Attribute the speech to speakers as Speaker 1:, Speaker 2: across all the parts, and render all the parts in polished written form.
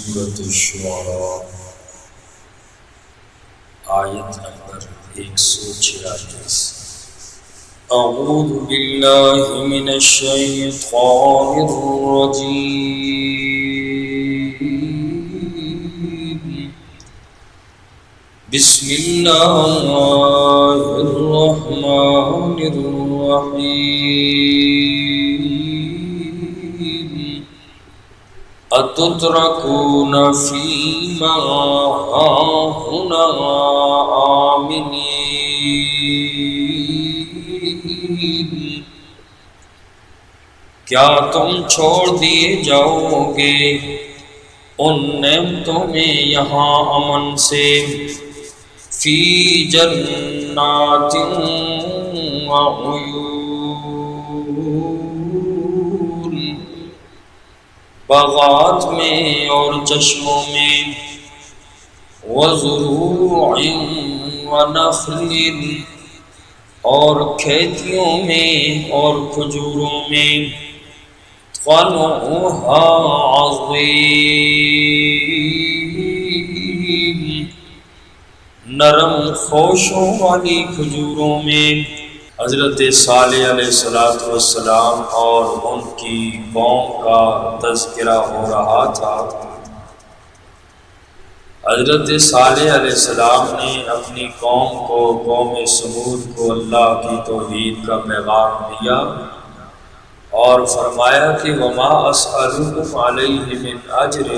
Speaker 1: سورۃ الشعراء آیت نمبر 146۔ اعوذ باللہ من الشیطان الرجیم، بسم اللہ الرحمن الرحیم۔ اتترکون فیما ہاہنا آمنین، کیا تم چھوڑ دیے جاؤ گے ان نعمتوں میں یہاں امن سے، فی جنات وعیون، باغات میں اور چشموں میں، وزروع ونخل، اور کھیتیوں میں اور کھجوروں میں، طلعها عظیم، نرم خوشوں والی کھجوروں میں۔ حضرت صالح علیہ السلام اور ان کی قوم کا تذکرہ ہو رہا تھا۔ حضرت صالح علیہ السلام نے اپنی قوم کو، قوم سمود کو، اللہ کی توحید کا پیغام دیا اور فرمایا کہ وما اسألکم علیہ من اجر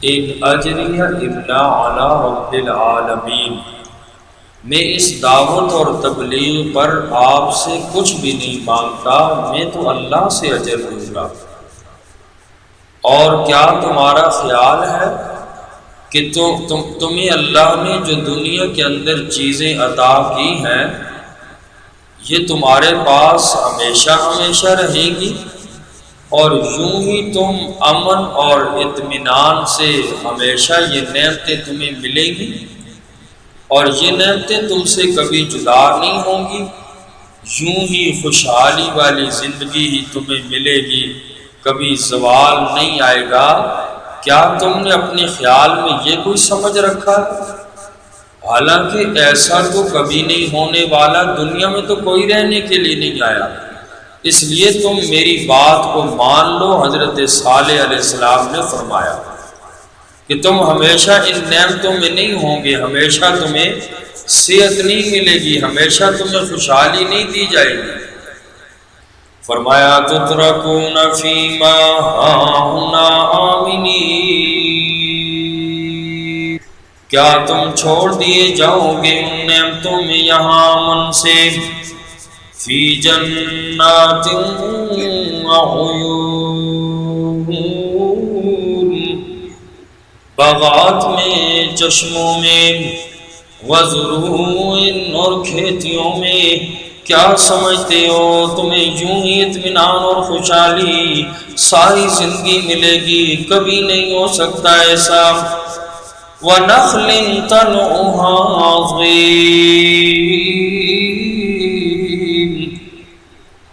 Speaker 1: ان اجری الا علی رب العالمین، میں اس دعوت اور تبلیغ پر آپ سے کچھ بھی نہیں مانگتا، میں تو اللہ سے اجر دوں گا۔ اور کیا تمہارا خیال ہے کہ تمہیں اللہ نے جو دنیا کے اندر چیزیں عطا کی ہیں یہ تمہارے پاس ہمیشہ ہمیشہ رہیں گی، اور یوں ہی تم امن اور اطمینان سے ہمیشہ یہ نعمتیں تمہیں ملیں گی، اور یہ نعمتیں تم سے کبھی جدا نہیں ہوں گی، یوں ہی خوشحالی والی زندگی ہی تمہیں ملے گی، کبھی زوال نہیں آئے گا۔ کیا تم نے اپنے خیال میں یہ کوئی سمجھ رکھا؟ حالانکہ ایسا تو کبھی نہیں ہونے والا، دنیا میں تو کوئی رہنے کے لیے نہیں آیا، اس لیے تم میری بات کو مان لو۔ حضرت صالح علیہ السلام نے فرمایا کہ تم ہمیشہ ان نعمتوں میں نہیں ہوں گے، ہمیشہ تمہیں صحت نہیں ملے گی، ہمیشہ تمہیں خوشحالی نہیں دی جائے گی۔ فرمایا تترکون فیما ہاہنا آمنین، کیا تم چھوڑ دیے جاؤ گے ان نعمتوں میں یہاں امن سے، فی جنات وعیون، باغات میں، چشموں میں، وزروع اور کھیتیوں میں۔ کیا سمجھتے ہو تمہیں یوں ہی اطمینان اور خوشحالی ساری زندگی ملے گی؟ کبھی نہیں ہو سکتا ایسا۔ وَنَخْلٍ طَلْعُهَا عَضِيمٌ،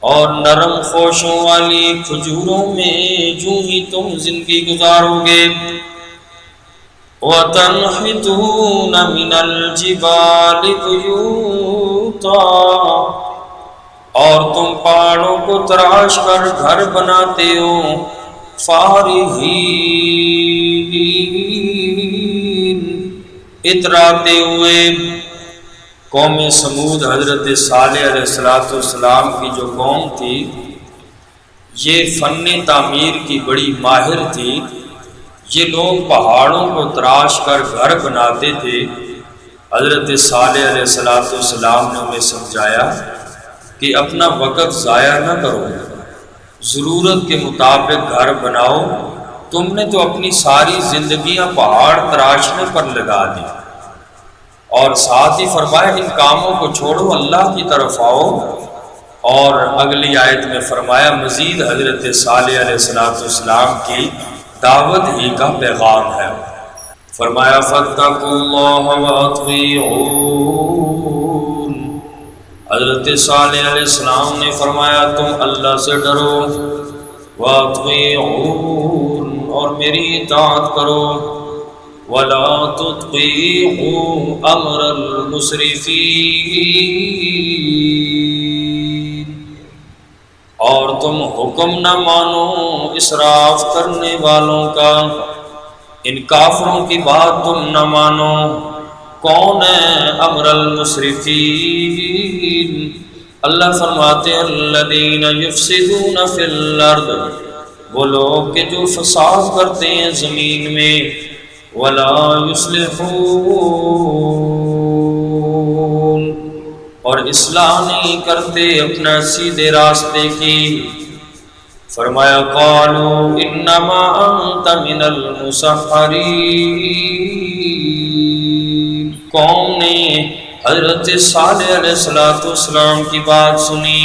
Speaker 1: اور نرم خوشوں والی کھجوروں میں یوں ہی تم زندگی گزارو گے۔ وَتَنْحِتُونَ مِنَ الْجِبَالِ بُيُوتًا، اور تم پہاڑوں کو تراش کر گھر بناتے ہو، فارہین، اتراتے ہوئے۔ قوم سمود حضرت صالح علیہ السلام کی جو قوم تھی یہ فن تعمیر کی بڑی ماہر تھی، یہ لوگ پہاڑوں کو تراش کر گھر بناتے تھے۔ حضرت صالح علیہ السلام نے انہیں سمجھایا کہ اپنا وقت ضائع نہ کرو، ضرورت کے مطابق گھر بناؤ، تم نے تو اپنی ساری زندگیاں پہاڑ تراشنے پر لگا دی۔ اور ساتھ ہی فرمایا ان کاموں کو چھوڑو، اللہ کی طرف آؤ۔ اور اگلی آیت میں فرمایا مزید حضرت صالح علیہ السلام کی دعوت ہی کا پیغام ہے۔ فرمایا فاتقوا اللہ وَأَطِیعُونِ، حضرت صالح علیہ السلام نے فرمایا تم اللہ سے ڈرو، وَأَطِیعُونِ، اور میری اطاعت کرو. ولا تطيعوا امر المسرفين، اور تم حکم نہ مانو اسراف کرنے والوں کا. ان کافروں کی بات تم نہ مانو. کون ہے امر المسرفین؟ اللہ فرماتے ہیں الذین یفسدون فی الارض، وہ لوگ کہ جو فساد کرتے ہیں زمین میں. ولا یصلحون، اور اصلاح نہیں کرتے اپنا سیدھے راستے کی. فرمایا قالوا انما انت من المسحرین. قوم نے حضرت صالح علیہ السلام کی بات سنی،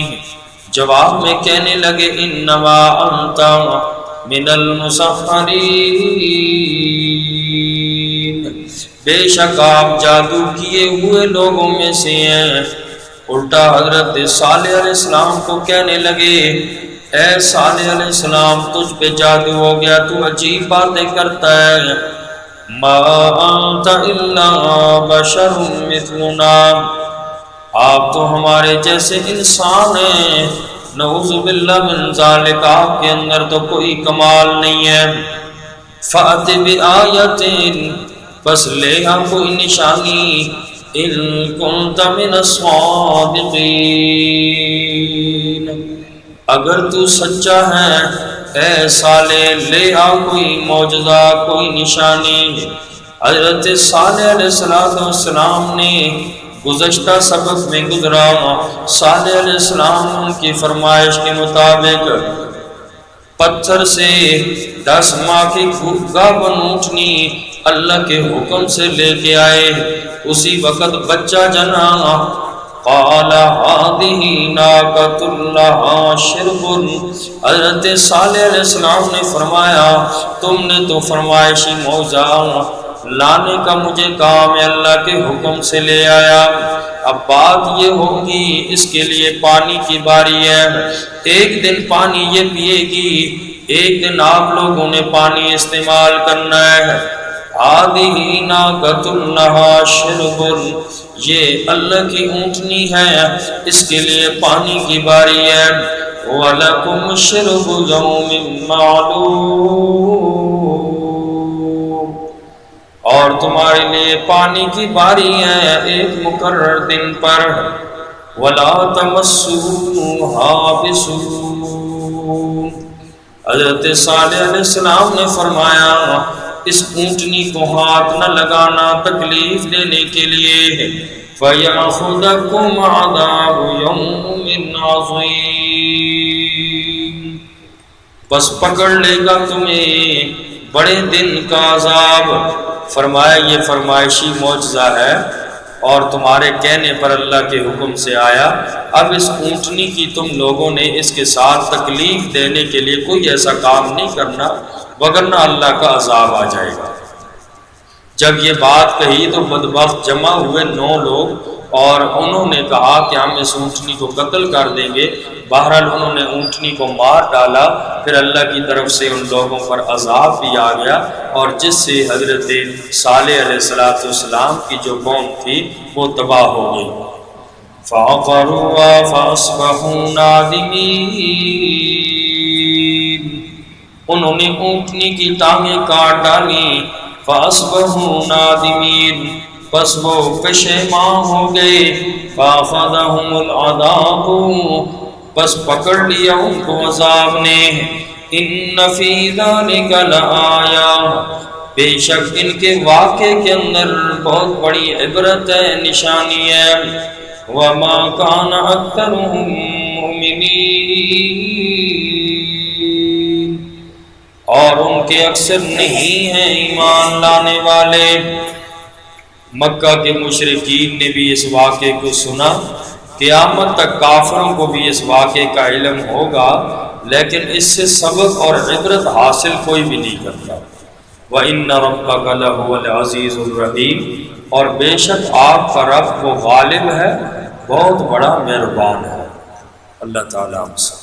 Speaker 1: جواب میں کہنے لگے انما انت من المسحرین، بے شک آپ جادو کیے ہوئے لوگوں میں سے ہیں. الٹا حضرت صالح علیہ السلام کو کہنے لگے اے صالح علیہ السلام تجھ پہ جادو ہو گیا، تو عجیب باتیں کرتا ہے. ما انت الا بشر مثلنا، آپ تو ہمارے جیسے انسان ہیں. نعوذ باللہ من ذالک، آپ کے اندر تو کوئی کمال نہیں ہے. فأت بآیۃ، بس لے آ کوئی نشانی. ان کنت من الصادقین، اگر تو سچا ہے اے صالح لے آ کوئی معجزہ، کوئی نشانی. حضرت صالح علیہ السلام نے گزشتہ سبق میں گزرا، صالح علیہ السلام ان کی فرمائش کے مطابق پتھر سے 10 ماہ کی گابن اونٹنی اللہ کے حکم سے لے کے آئے. اسی وقت بچہ جنا. قال هذه ناقۃ لها شرب، حضرت صالح علیہ السلام نے فرمایا تم نے تو فرمائشی معجزہ لانے کا مجھے کام ہے، اللہ کے حکم سے لے آیا. اب بات یہ ہوگی اس کے لیے پانی کی باری ہے. ایک دن پانی یہ پیے گی، ایک دن آپ لوگوں نے پانی استعمال کرنا ہے. هذه ناقۃ لها شرب، یہ اللہ کی اونٹنی ہے، اس کے لیے پانی کی باری ہے. وَلَكُمْ شِرْبُ يَوْمٍ مَّعْلُومٍ، اور تمہارے لیے پانی کی باری ہے ایک مقرر دن پر. وَلَا تَمَسُّوهَا بِسُوءٍ، حضرت صالح علیہ السلام نے فرمایا اس اونٹنی کو ہاتھ نہ لگانا تکلیف دینے کے لیے. فَيَأْخُذَكُمْ عَذَابُ يَوْمٍ عَظِيمٍ، بس پکڑ لے گا تمہیں بڑے دن کا عذاب. فرمایا یہ فرمائشی معجزہ ہے اور تمہارے کہنے پر اللہ کے حکم سے آیا. اب اس اونٹنی کی تم لوگوں نے اس کے ساتھ تکلیف دینے کے لیے کوئی ایسا کام نہیں کرنا، وگرنہ اللہ کا عذاب آ جائے گا. جب یہ بات کہی تو بدبخت جمع ہوئے 9 لوگ اور انہوں نے کہا کہ ہم اس اونٹنی کو قتل کر دیں گے. بہرحال انہوں نے اونٹنی کو مار ڈالا. پھر اللہ کی طرف سے ان لوگوں پر عذاب بھی آ گیا، اور جس سے حضرت صالح علیہ السلام کی جو قوم تھی وہ تباہ ہو گئی. فَعَقَرُوهَا فَأَصْبَحُوا نَادِمِينَ، انہوں نے اونٹنی کی ٹانگیں کاٹ ڈالی. فَأَصْبَحُوا نَادِمِينَ، پس وہ پشیمان ہو گئے. فَأَخَذَهُمُ الْعَذَابُ، پس پکڑ لیا ان کو عذاب نے. إِنَّ فِي ذَلِكَ لَآيَةً، بے شک ان کے واقعے کے اندر بہت بڑی عبرت ہے، نشانی ہے. وَمَا كَانَ أَكْثَرُهُم مُؤْمِنِينَ، اور ان کے اکثر نہیں ہیں ایمان لانے والے. مکہ کے مشرکین نے بھی اس واقعے کو سنا. قیامت تک کافروں کو بھی اس واقعے کا علم ہوگا، لیکن اس سے سبق اور عبرت حاصل کوئی بھی نہیں کرتا. وَإِنَّ رَبَّكَ لَهُوَ الْعَزِيزُ الرَّحِيمُ، اور بے شک آپ کا رب وہ غالب ہے، بہت بڑا مہربان ہے. اللہ تعالیٰ ہم سب